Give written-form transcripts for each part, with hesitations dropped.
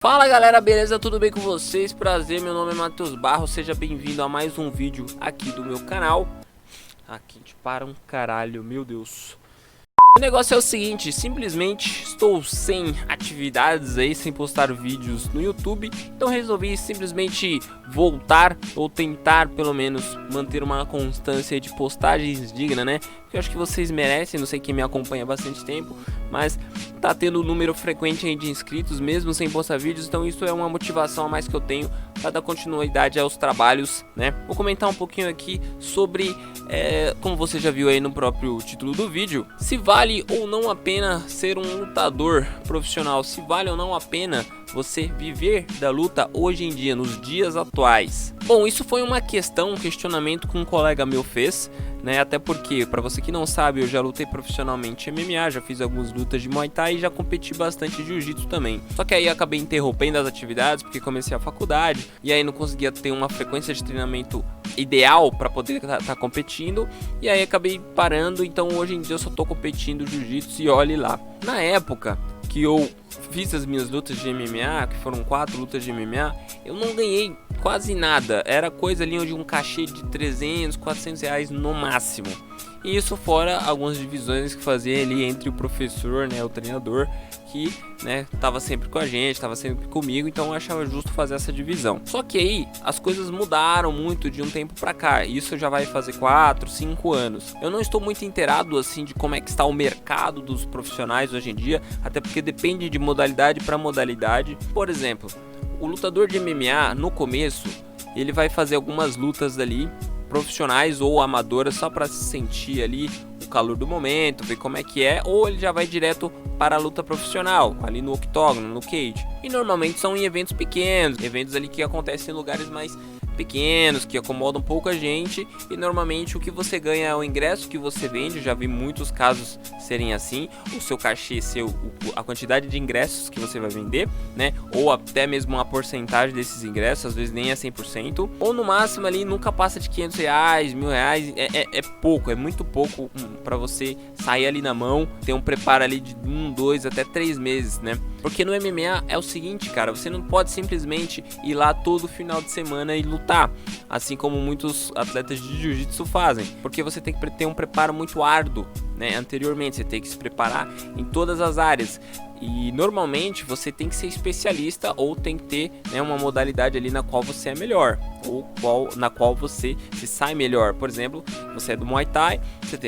Fala galera, beleza? Tudo bem com vocês? Prazer, meu nome é Matheus Barros, seja bem-vindo a mais um vídeo aqui do meu canal. Aqui te para um caralho, meu Deus. O negócio é o seguinte, simplesmente estou sem atividades aí, sem postar vídeos no YouTube. Então resolvi simplesmente voltar, ou tentar pelo menos manter uma constância de postagens digna, né? Que eu acho que vocês merecem, não sei quem me acompanha há bastante tempo, mas tá tendo um número frequente aí de inscritos mesmo sem postar vídeos. Então isso é uma motivação a mais que eu tenho para dar continuidade aos trabalhos, né? Vou comentar um pouquinho aqui sobre, como você já viu aí no próprio título do vídeo, se vale ou não a pena ser um lutador profissional, se vale ou não a pena você viver da luta hoje em dia, nos dias atuais. Bom, isso foi uma questão, um questionamento que um colega meu fez, né? Até porque, para você que não sabe, eu já lutei profissionalmente MMA, já fiz algumas lutas de Muay Thai e já competi bastante Jiu-Jitsu também. Só que aí eu acabei interrompendo as atividades porque comecei a faculdade e aí não conseguia ter uma frequência de treinamento ideal para poder estar competindo, e aí acabei parando. Então hoje em dia eu só tô competindo Jiu-Jitsu e olhe lá. Na época que eu fiz as minhas lutas de MMA, que foram 4 lutas de MMA, eu não ganhei quase nada, era coisa ali de um cachê de 300, 400 reais no máximo. E isso fora algumas divisões que fazia ali entre o professor, né, o treinador, que, né, tava sempre com a gente, tava sempre comigo, então eu achava justo fazer essa divisão. Só que aí as coisas mudaram muito de um tempo pra cá, isso já vai fazer 4, 5 anos. Eu não estou muito inteirado assim de como é que está o mercado dos profissionais hoje em dia, até porque depende de modalidade para modalidade. Por exemplo, o lutador de MMA no começo, ele vai fazer algumas lutas ali profissionais ou amadoras só para se sentir ali o calor do momento, ver como é que é, ou ele já vai direto para a luta profissional, ali no octógono, no cage. E normalmente são em eventos pequenos, eventos ali que acontecem em lugares mais pequenos, que acomodam pouca gente, e normalmente o que você ganha é o ingresso que você vende. Eu já vi muitos casos serem assim, o seu cachê ser a quantidade de ingressos que você vai vender, né, ou até mesmo uma porcentagem desses ingressos, às vezes nem é 100%, ou no máximo ali nunca passa de 500 reais, 1000 reais, é pouco, é muito pouco para você sair ali na mão, ter um preparo ali de 1, 2, até 3 meses, né, porque no MMA é o seguinte, cara, você não pode simplesmente ir lá todo final de semana e lutar, assim como muitos atletas de jiu-jitsu fazem, porque você tem que ter um preparo muito árduo, né? Anteriormente você tem que se preparar em todas as áreas, e normalmente você tem que ser especialista ou tem que ter, né, uma modalidade ali na qual você é melhor, ou na qual você se sai melhor. Por exemplo, você é do Muay Thai,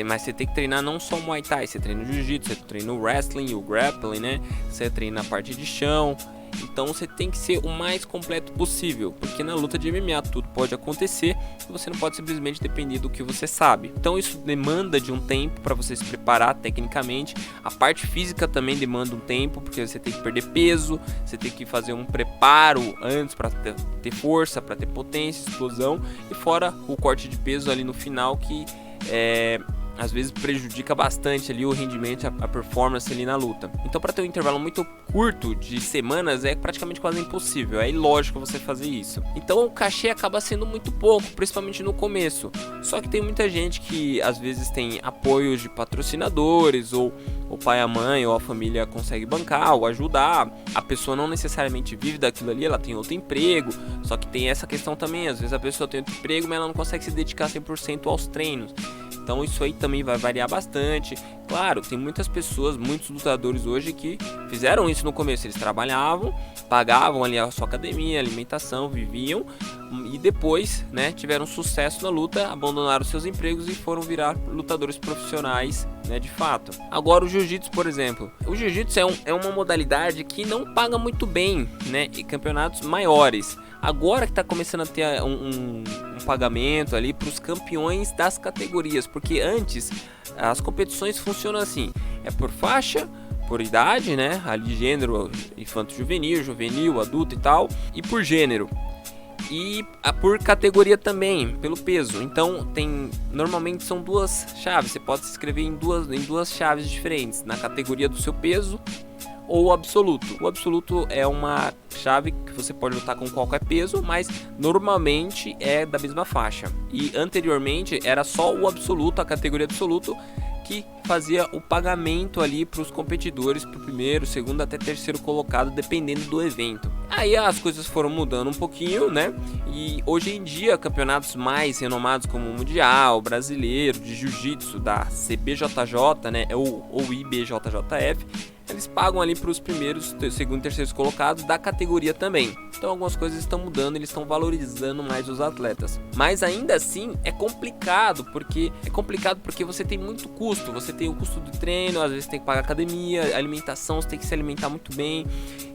mas você tem que treinar não só o Muay Thai, você treina o Jiu-Jitsu, você treina o Wrestling, o Grappling, né? Você treina a parte de chão. Então você tem que ser o mais completo possível, porque na luta de MMA tudo pode acontecer e você não pode simplesmente depender do que você sabe. Então isso demanda de um tempo para você se preparar tecnicamente. A parte física também demanda um tempo, porque você tem que perder peso, você tem que fazer um preparo antes para ter força, para ter potência, explosão, e fora o corte de peso ali no final, que às vezes prejudica bastante ali o rendimento, a performance ali na luta. Então para ter um intervalo muito curto de semanas é praticamente quase impossível, é ilógico você fazer isso. Então o cachê acaba sendo muito pouco, principalmente no começo. Só que tem muita gente que às vezes tem apoios de patrocinadores, ou o pai, a mãe ou a família consegue bancar ou ajudar. A pessoa não necessariamente vive daquilo ali, ela tem outro emprego, só que tem essa questão também, às vezes a pessoa tem outro emprego, mas ela não consegue se dedicar 100% aos treinos. Então isso aí também vai variar bastante. Claro, tem muitas pessoas, muitos lutadores hoje que fizeram isso no começo. Eles trabalhavam, pagavam ali a sua academia, alimentação, viviam, e depois, né, tiveram sucesso na luta, abandonaram seus empregos e foram virar lutadores profissionais, né, de fato. Agora o Jiu-Jitsu, por exemplo. O Jiu-Jitsu é uma modalidade que não paga muito bem, né, em campeonatos maiores. Agora que está começando a ter um pagamento ali para os campeões das categorias, porque antes as competições funcionam assim, é por faixa, por idade, né, ali gênero, infanto-juvenil, juvenil, adulto e tal, e por gênero. E por categoria também, pelo peso. Então normalmente são duas chaves, você pode se inscrever em duas chaves diferentes, na categoria do seu peso ou o absoluto. O absoluto é uma chave que você pode lutar com qualquer peso, mas normalmente é da mesma faixa. E anteriormente era só o absoluto, a categoria absoluto, que fazia o pagamento ali para os competidores, para o primeiro, segundo até terceiro colocado, dependendo do evento. Aí as coisas foram mudando um pouquinho, né? E hoje em dia, campeonatos mais renomados como o Mundial, Brasileiro, de Jiu-Jitsu, da CBJJ, né? Ou IBJJF, eles pagam ali para os primeiros, segundo e terceiros colocados da categoria também. Então algumas coisas estão mudando, eles estão valorizando mais os atletas. Mas ainda assim é complicado porque você tem muito custo. Você tem o custo do treino, às vezes tem que pagar academia, alimentação, você tem que se alimentar muito bem.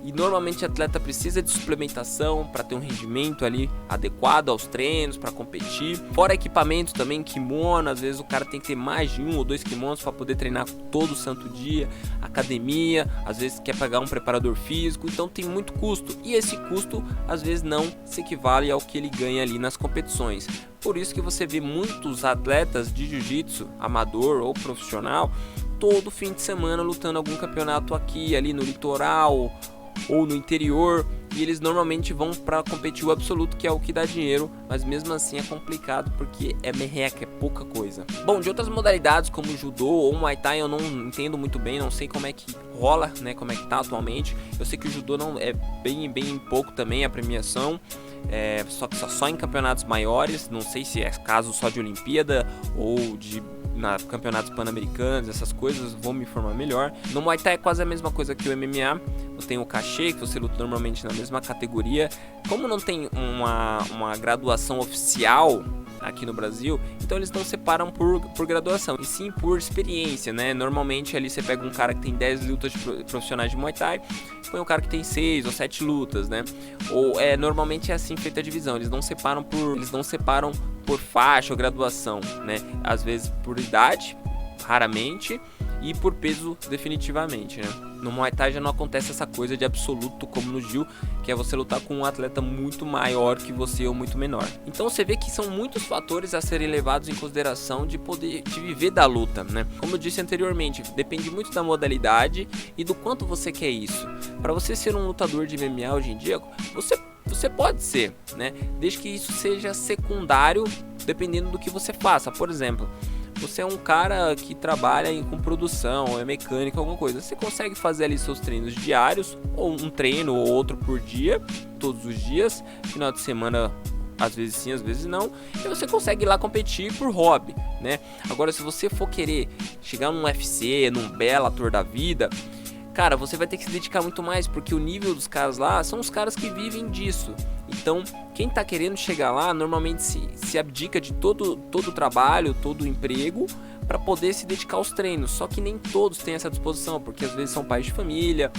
E normalmente o atleta precisa de suplementação para ter um rendimento ali adequado aos treinos, para competir. Fora equipamento também, kimono, às vezes o cara tem que ter mais de 1 ou 2 kimonos para poder treinar todo santo dia, academia, às vezes quer pagar um preparador físico, então tem muito custo. E esse custo às vezes não se equivale ao que ele ganha ali nas competições. Por isso que você vê muitos atletas de jiu-jitsu, amador ou profissional, todo fim de semana lutando algum campeonato aqui, ali no litoral ou no interior, e eles normalmente vão para competir o absoluto, que é o que dá dinheiro, mas mesmo assim é complicado porque é merreca, é pouca coisa. Bom, de outras modalidades como judô ou muay thai eu não entendo muito bem, não sei como é que rola, né, como é que tá atualmente. Eu sei que o judô não é bem pouco também a premiação, só em campeonatos maiores, não sei se é caso só de Olimpíada ou de campeonatos pan-americanos, essas coisas, vou me informar melhor. No Muay Thai é quase a mesma coisa que o MMA, tem o cachê, que você luta normalmente na mesma categoria. Como não tem uma graduação oficial aqui no Brasil, então eles não separam por graduação, e sim por experiência, né? Normalmente ali você pega um cara que tem 10 lutas profissionais de Muay Thai, põe um cara que tem 6 ou 7 lutas, né? Ou normalmente é assim feita a divisão, eles não separam por faixa ou graduação, né? Às vezes por idade, raramente, e por peso definitivamente, né? No Muay Thai já não acontece essa coisa de absoluto como no Jiu, que é você lutar com um atleta muito maior que você ou muito menor. Então você vê que são muitos fatores a serem levados em consideração de viver da luta, né? Como eu disse anteriormente, depende muito da modalidade e do quanto você quer isso. Para você ser um lutador de MMA hoje em dia, você pode ser, né? Desde que isso seja secundário, dependendo do que você faça. Por exemplo, você é um cara que trabalha com produção, é mecânico, alguma coisa. Você consegue fazer ali seus treinos diários, ou um treino ou outro por dia, todos os dias. Final de semana, às vezes sim, às vezes não. E você consegue ir lá competir por hobby, né? Agora, se você for querer chegar num UFC, num Bellator da vida, cara, você vai ter que se dedicar muito mais, porque o nível dos caras lá são os caras que vivem disso. Então, quem tá querendo chegar lá, normalmente se abdica de todo o trabalho, todo o emprego, para poder se dedicar aos treinos. Só que nem todos têm essa disposição, porque às vezes são pais de família,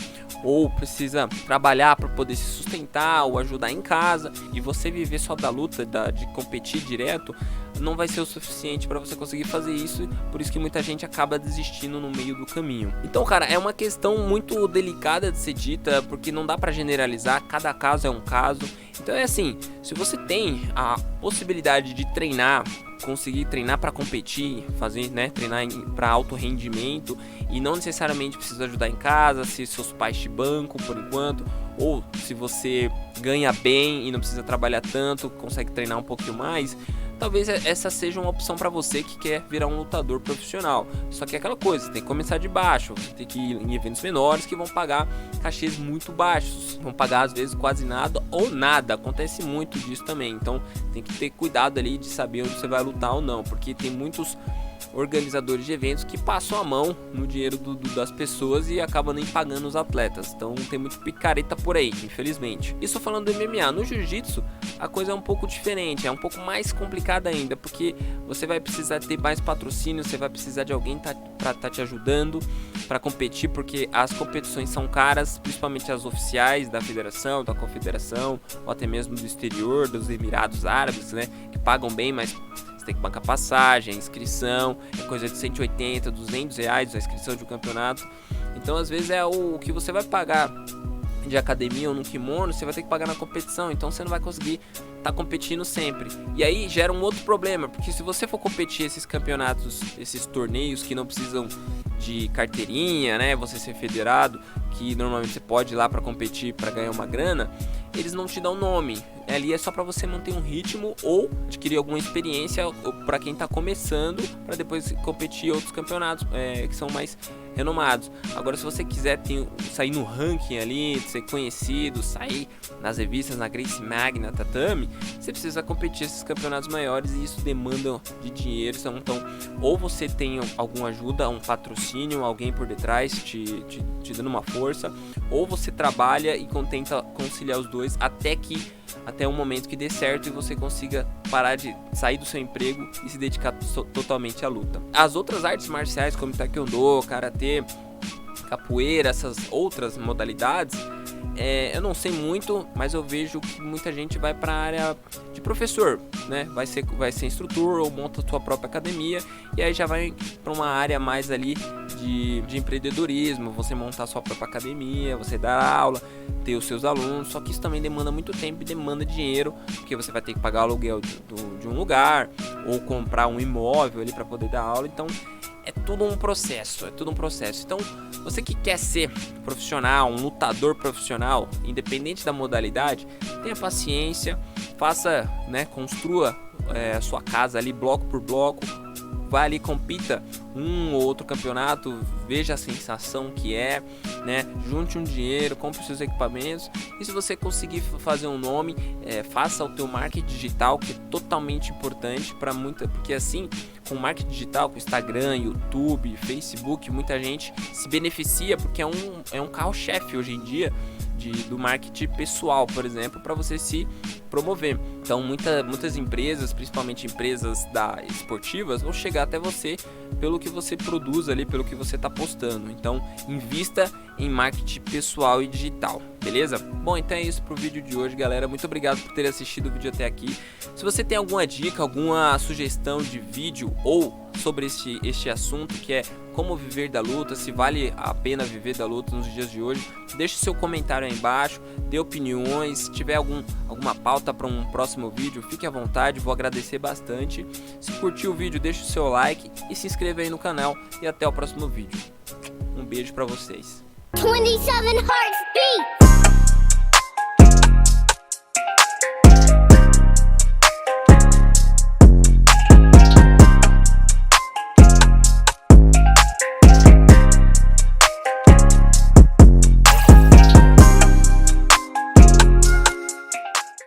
ou precisa trabalhar para poder se sustentar, ou ajudar em casa, e você viver só da luta, de competir direto, não vai ser o suficiente para você conseguir fazer isso. Por isso que muita gente acaba desistindo no meio do caminho. Então, cara, é uma questão muito delicada de ser dita, porque não dá para generalizar, cada caso é um caso. Então é assim, se você tem a possibilidade de treinar, conseguir treinar para competir, fazer, né, treinar para alto rendimento, e não necessariamente precisa ajudar em casa, se seus pais te bancam por enquanto, ou se você ganha bem e não precisa trabalhar tanto, consegue treinar um pouquinho mais, talvez essa seja uma opção para você que quer virar um lutador profissional. Só que é aquela coisa, você tem que começar de baixo, você tem que ir em eventos menores que vão pagar cachês muito baixos, vão pagar às vezes quase nada ou nada, acontece muito disso também. Então tem que ter cuidado ali de saber onde você vai lutar ou não, porque tem muitos organizadores de eventos que passam a mão no dinheiro das pessoas e acabam nem pagando os atletas. Então tem muito picareta por aí, infelizmente. Isso falando do MMA. No jiu-jitsu a coisa é um pouco diferente, é um pouco mais complicada ainda, porque você vai precisar ter mais patrocínio, você vai precisar de alguém para estar te ajudando para competir, porque as competições são caras, principalmente as oficiais da federação, da confederação, ou até mesmo do exterior, dos Emirados Árabes, né, que pagam bem, mas tem que bancar passagem, inscrição, é coisa de 180, 200 reais a inscrição de um campeonato. Então às vezes é o que você vai pagar de academia ou no kimono, você vai ter que pagar na competição, então você não vai conseguir estar competindo sempre. E aí gera um outro problema, porque se você for competir esses campeonatos, esses torneios que não precisam de carteirinha, né, você ser federado, que normalmente você pode ir lá para competir para ganhar uma grana, eles não te dão nome. Ali é só pra você manter um ritmo ou adquirir alguma experiência pra quem tá começando, pra depois competir em outros campeonatos que são mais renomados. Agora, se você quiser sair no ranking ali, ser conhecido, sair nas revistas, na Gracie Magna, Tatame, você precisa competir esses campeonatos maiores e isso demanda de dinheiro. Então, ou você tem alguma ajuda, um patrocínio, alguém por detrás te dando uma força, ou você trabalha e tenta conciliar os dois até um momento que dê certo e você consiga parar de sair do seu emprego e se dedicar totalmente à luta. As outras artes marciais, como taekwondo, karatê, capoeira, essas outras modalidades, eu não sei muito, mas eu vejo que muita gente vai para a área de professor, né? Vai ser instrutor ou monta sua própria academia e aí já vai para uma área mais ali de empreendedorismo, você montar sua própria academia, você dar aula, ter os seus alunos. Só que isso também demanda muito tempo e demanda dinheiro, porque você vai ter que pagar o aluguel de um lugar ou comprar um imóvel ali para poder dar aula. Então é tudo um processo, Então, você que quer ser profissional, um lutador profissional, independente da modalidade, tenha paciência, faça, né, construa a sua casa ali bloco por bloco, vai ali, compita um ou outro campeonato, veja a sensação que é, né? Junte um dinheiro, compre os seus equipamentos e se você conseguir fazer um nome, faça o teu marketing digital, que é totalmente importante para porque assim, com marketing digital, com Instagram, YouTube, Facebook, muita gente se beneficia porque é um carro-chefe hoje em dia do marketing pessoal, por exemplo, para você se promover. Então muitas empresas, principalmente empresas esportivas, vão chegar até você pelo que você produz ali, pelo que você está postando. Então invista em marketing pessoal e digital, beleza? Bom, então é isso pro vídeo de hoje, galera. Muito obrigado por ter assistido o vídeo até aqui. Se você tem alguma dica, alguma sugestão de vídeo ou sobre este assunto, que é como viver da luta, se vale a pena viver da luta nos dias de hoje, deixe seu comentário aí embaixo, dê opiniões. Se tiver alguma pauta para um próximo vídeo, fique à vontade, vou agradecer bastante. Se curtiu o vídeo, deixe o seu like e se inscreva aí no canal e até o próximo vídeo. Um beijo para vocês. 27 hearts